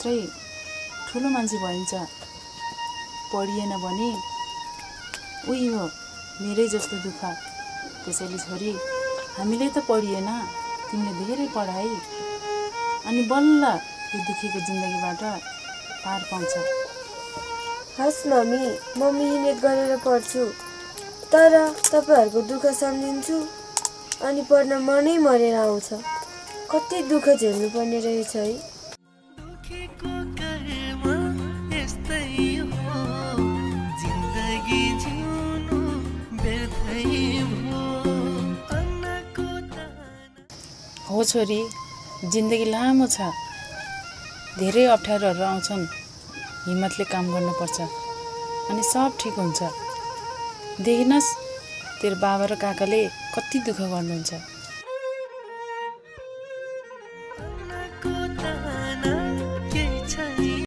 मात्रै ठुलो मान्छे भइन्छ, पढिएन भने उही हो मेरै जस्तो दुःख। त्यसैले छोरी, हामीले त पढिएन, तिमीले धेरै पढाइ अनि बल्ल यो दुखीको जिन्दगीबाट पार पाउँछ। हस् मम्मी, म मिहिनेत गरेर पढ्छु, तर तपाईँहरूको दुःख सम्झिन्छु अनि पढ्न मनै मरेर आउँछ। कति दुःख झेल्नु पर्ने रहेछ है। हो छोरी, जिन्दगी लामो छ, धेरै अप्ठ्यारोहरू आउँछन्। हिम्मतले काम गर्नुपर्छ अनि सब ठिक हुन्छ। देखिनस् तेरो बाबा र काकाले कति दुःख गर्नुहुन्छ।